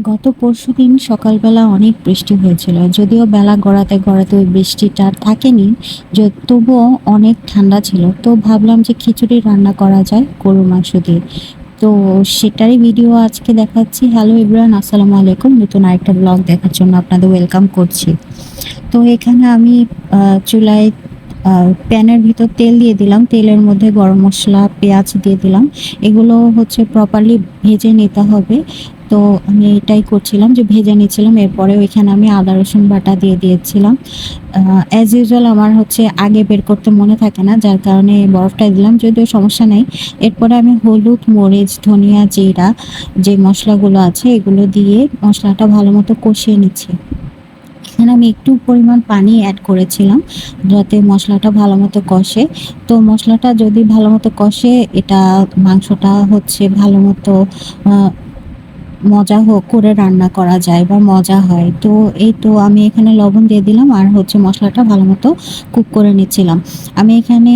গত পরশুদিন সকালবেলা অনেক বৃষ্টি হয়েছিল। যদিও বেলা গড়াতে গড়াতে ওই বৃষ্টিটা আর থাকেনি। তবুও অনেক ঠান্ডা ছিল। তো ভাবলাম যে খিচুড়ি রান্না করা যায় গরুর মাংস দিয়ে। তো সেটারই ভিডিও আজকে দেখাচ্ছি। হ্যালো এভরিওয়ান, আসসালামু আলাইকুম। নতুন আরেকটা ব্লগ দেখার জন্য আপনাদের ওয়েলকাম করছি। তো এখানে আমি চুলায় প্যানের ভিতর তেল দিয়ে দিলাম। তেলের মধ্যে গরম মসলা, পেঁয়াজ দিয়ে দিলাম। এগুলো হচ্ছে প্রপারলি ভেজে নিতে হবে। তো আমি এটাই করছিলাম যে ভেজে নিচ্ছিলাম। এরপরে ওইখানে আমি আদা রসুন বাটা দিয়ে দিয়েছিলাম। অ্যাজ ইউজুয়াল আমার হচ্ছে আগে বের করতে মনে থাকে না, যার কারণে বরফটা দিলাম, যদিও সমস্যা নেই। এরপরে আমি হলুদ, মরিচ, ধনিয়া, জিরা যে মশলাগুলো আছে এগুলো দিয়ে মশলাটা ভালো মতো কষিয়ে নিচ্ছি। এখানে আমি একটু পরিমাণ পানি অ্যাড করেছিলাম যাতে মশলাটা ভালো মতো কষে। তো মশলাটা যদি ভালো মতো কষে এটা মাংসটা হচ্ছে ভালো মতো মজা করে রান্না করা যায় বা মজা হয়। তো এই তো আমি এখানে লবণ দিয়ে দিলাম আর হচ্ছে মশলাটা ভালো মতো কুক করে নিচ্ছিলাম। আমি এখানে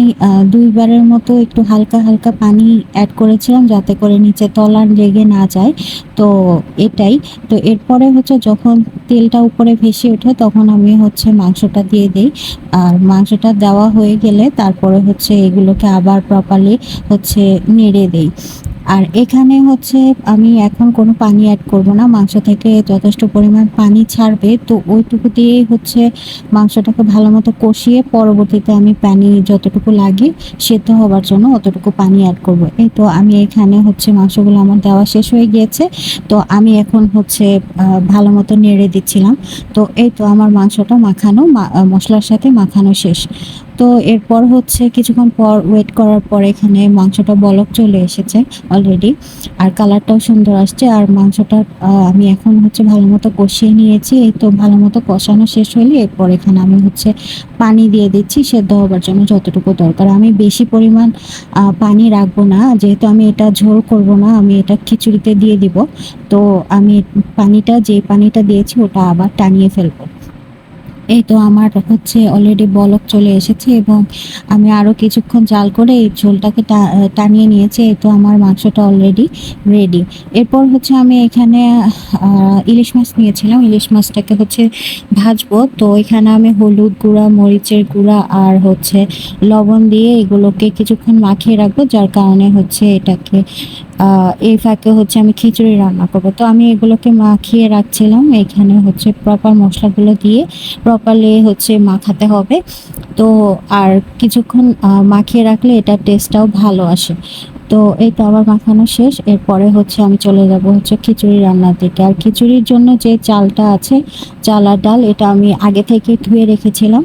২ বারের মতো একটু হালকা, হালকা পানি অ্যাড করেছিলাম যাতে করে নিচে তলা লেগে না যায়। তো এটাই। তো এরপরে হচ্ছে যখন তেলটা উপরে ভেসে ওঠে তখন আমি হচ্ছে মাংসটা দিয়ে দেই। আর মাংসটা দেওয়া হয়ে গেলে তারপরে হচ্ছে এগুলোকে আবার প্রপারলি হচ্ছে নেড়ে দেই। আর এখানে হচ্ছে আমি এখন কোনো পানি অ্যাড করব না। মাংস থেকে যথেষ্ট পরিমাণ পানি ছাড়বে। তো ওইটুকু দিয়েই হচ্ছে মাংসটাকে ভালোমতো কষিয়ে পরবর্তীতে আমি পানি যতটুকু লাগে সেদ্ধ হবার জন্য অতটুকু পানি অ্যাড করব। এই তো আমি এখানে হচ্ছে মাংসগুলো আমার দেওয়া শেষ হয়ে গিয়েছে। তো আমি এখন হচ্ছে ভালোমতো নেড়ে দিচ্ছিলাম। তো এই তো আমার মাংসটা মাখানো মসলার সাথে মাখানো শেষ। তো এরপর হচ্ছে কিছুক্ষণ পর ওয়েট করার পর এখানে মাংসটা বলক চলে এসেছে অলরেডি। আর কালারটাও সুন্দর আসছে। আর মাংসটা আমি এখন হচ্ছে ভালোমতো কষিয়ে নিয়েছি। এই তো ভালোমতো কষানো শেষ হলে এরপর এখানে আমি হচ্ছে পানি দিয়ে দিচ্ছি সেদ্ধ হবার জন্য যতটুকু দরকার। আমি বেশি পরিমাণ পানি রাখবো না, যেহেতু আমি এটা ঝোল করব না, আমি এটা খিচুড়িতে দিয়ে দিব। তো আমি যে পানিটা দিয়েছি ওটা আবার টানিয়ে ফেলবো। এই তো আমার হচ্ছে অলরেডি বলক চলে এসেছে এবং আমি আরও কিছুক্ষণ জাল করে এই ঝোলটাকে টানিয়ে নিয়েছি। এই তো আমার মাংসটা অলরেডি রেডি। এরপর হচ্ছে আমি এখানে ইলিশ মাছ নিয়েছিলাম। ইলিশ মাছটাকে হচ্ছে ভাজবো। তো এখানে আমি হলুদ গুঁড়া, মরিচের গুঁড়া আর হচ্ছে লবণ দিয়ে এগুলোকে কিছুক্ষণ মাখিয়ে রাখবো, যার কারণে হচ্ছে এটাকে এই ফাঁকে হচ্ছে আমি খিচুড়ি রান্না করবো। তো আমি এগুলোকে মাখিয়ে রাখছিলাম। এখানে হচ্ছে প্রপার মশলাগুলো দিয়ে প্রপারলি হচ্ছে মাখাতে হবে। তো আর কিছুক্ষণ মাখিয়ে রাখলে এটার টেস্টটাও ভালো আসে। তো এই তো আবার মাখানো শেষ। এরপরে হচ্ছে আমি চলে যাব হচ্ছে খিচুড়ি রান্নার দিকে। আর খিচুড়ির জন্য যে চালটা আছে, চাল আর ডাল, এটা আমি আগে থেকেই ধুয়ে রেখেছিলাম।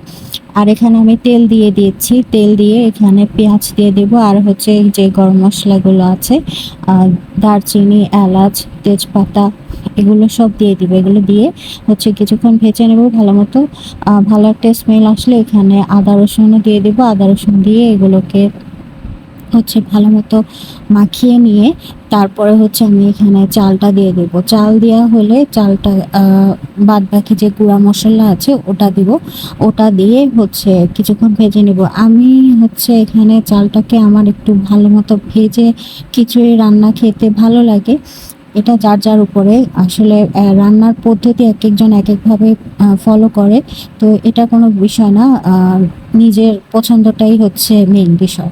আর এখানে আমি তেল দিয়ে দিয়েছি। তেল দিয়ে এখানে পেঁয়াজ দিয়ে দেব আর হচ্ছে এই যে গরম মশলাগুলো আছে, দারচিনি, এলাচ, তেজপাতা, এগুলো সব দিয়ে দিব। এগুলো দিয়ে হচ্ছে কিছুক্ষণ ভেজে নেব ভালো মতো। ভালো একটা স্মেল আসলে এখানে আদা রসুনও দিয়ে দেবো। আদা রসুন দিয়ে এগুলোকে হচ্ছে ভালো মতো মাখিয়ে নিয়ে তারপরে হচ্ছে আমি এখানে চালটা দিয়ে দেবো। চাল দেওয়া হলে চালটা বাদ বাকি যে গুঁড়া মশলা আছে ওটা দিব। ওটা দিয়ে হচ্ছে কিছুক্ষণ ভেজে নেব। আমি হচ্ছে এখানে চালটাকে আমার একটু ভালো মতো ভেজে খিচুড়ি রান্না খেতে ভালো লাগে। এটা যার যার উপরে আসলে রান্নার পদ্ধতি এক একজন এক একভাবে ফলো করে। তো এটা কোনো বিষয় না, নিজের পছন্দটাই হচ্ছে মেইন বিষয়।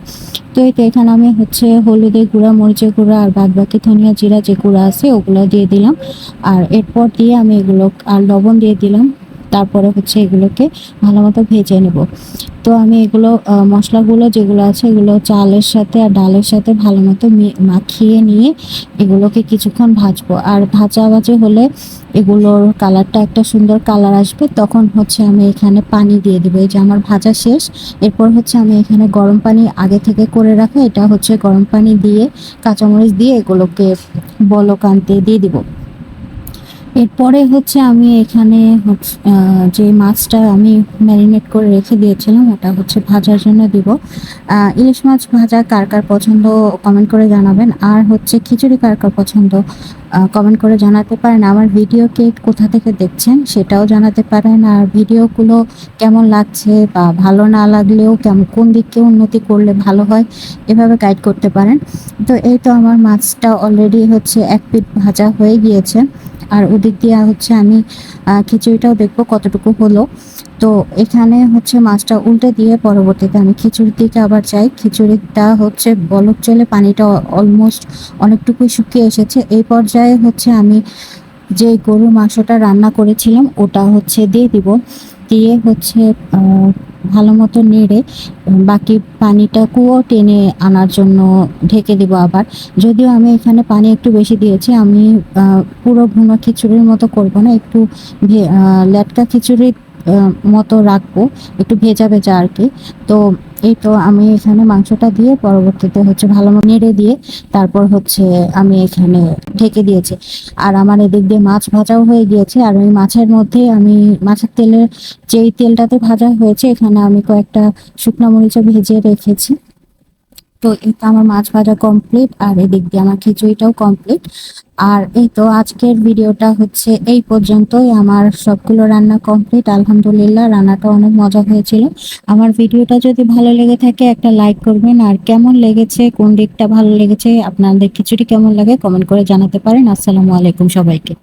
তো এই তো এখানে আমি হচ্ছে হলুদের গুঁড়া, মরিচের গুঁড়া আর বাদ বাকি ধনিয়া জিরা যে গুঁড়া আছে ওগুলো দিয়ে দিলাম। আর এরপর দিয়ে আমি এগুলো আর লবণ দিয়ে দিলাম। তারপরে হচ্ছে এগুলোকে ভালো মতো ভেজে নেব। তো আমি এগুলো মশলাগুলো যেগুলো আছে এগুলো চালের সাথে আর ডালের সাথে ভালো মতো মাখিয়ে নিয়ে এগুলোকে কিছুক্ষণ ভাজবো। আর ভাজাভাজি হলে এগুলোর কালারটা একটা সুন্দর কালার আসবে, তখন হচ্ছে আমি এখানে পানি দিয়ে দেবো। এই যে আমার ভাজা শেষ। এরপর হচ্ছে আমি এখানে গরম পানি আগে থেকে করে রাখা, এটা হচ্ছে গরম পানি দিয়ে কাঁচামরিচ দিয়ে এগুলোকে বলক আনতে দিয়ে দিব। এরপরে হচ্ছে আমি এখানে যে মাছটা আমি ম্যারিনেট করে রেখে দিয়েছিলাম ওটা হচ্ছে ভাজার জন্য দিব। ইলিশ মাছ ভাজা কার কার পছন্দ কমেন্ট করে জানাবেন। আর হচ্ছে খিচুড়ি কার কার পছন্দ কমেন্ট করে জানাতে পারেন। আমার ভিডিওকে কোথা থেকে দেখছেন সেটাও জানাতে পারেন। আর ভিডিওগুলো কেমন লাগছে বা ভালো না লাগলেও কোন দিকে উন্নতি করলে ভালো হয় এভাবে গাইড করতে পারেন। তো এই তো আমার মাছটা অলরেডি হচ্ছে এক পিঠ ভাজা হয়ে গিয়েছে। আর ওদিক দিয়ে হচ্ছে আমি খিচুড়িটাও দেখবো কতটুকু হলো। তো এখানে হচ্ছে মাছটা উল্টে দিয়ে পরবর্তীতে আমি খিচুড়ির দিকে আবার যাই। খিচুড়িটা হচ্ছে বলক চলে পানিটা অলমোস্ট অনেকটুকুই শুকিয়ে এসেছে। এই পর্যায়ে হচ্ছে আমি যে গরুর মাংসটা রান্না করেছিলাম ওটা হচ্ছে দিয়ে দিব। দিয়ে হচ্ছে ভালো মতো নেড়ে বাকি পানিটাকেও টেনে আনার জন্য ঢেকে দিব আবার। যদিও আমি এখানে পানি একটু বেশি দিয়েছি, আমি পুরো ভুনা খিচুড়ির মতো করব না, একটু লেটকা খিচুড়ির মতো রাখবো, একটু ভেজা ভেজা আর কি। তো এই তো আমি এখানে মাংসটা দিয়ে পরবর্তীতে হচ্ছে ভালো মতো নেড়ে দিয়ে তারপর হচ্ছে আমি এখানে ঢেকে দিয়েছি। আর আমার এদিক দিয়ে মাছ ভাজাও হয়ে গিয়েছে, আর ওই মাছের মধ্যে আমি মাছের তেলের যেই তেলটাতে ভাজা হয়েছে এখানে আমি কয়েকটা শুকনো মরিচও ভেজে রেখেছি। তো এই তো আমার মাছ ভাজা কমপ্লিট, আর এদিক দিয়ে আমার খিচুড়িটাও কমপ্লিট। আর এই তো আজকের ভিডিওটা হচ্ছে এই পর্যন্তই, আমার সবগুলো রান্না কমপ্লিট আলহামদুলিল্লাহ। রান্নাটা অনেক মজা হয়েছিল। আমার ভিডিওটা যদি ভালো লেগে থাকে একটা লাইক করবেন, আর কেমন লেগেছে, কোন দিকটা ভালো লেগেছে, আপনাদের খিচুড়ি কেমন লাগে কমেন্ট করে জানাতে পারেন। আসসালামু আলাইকুম সবাইকে।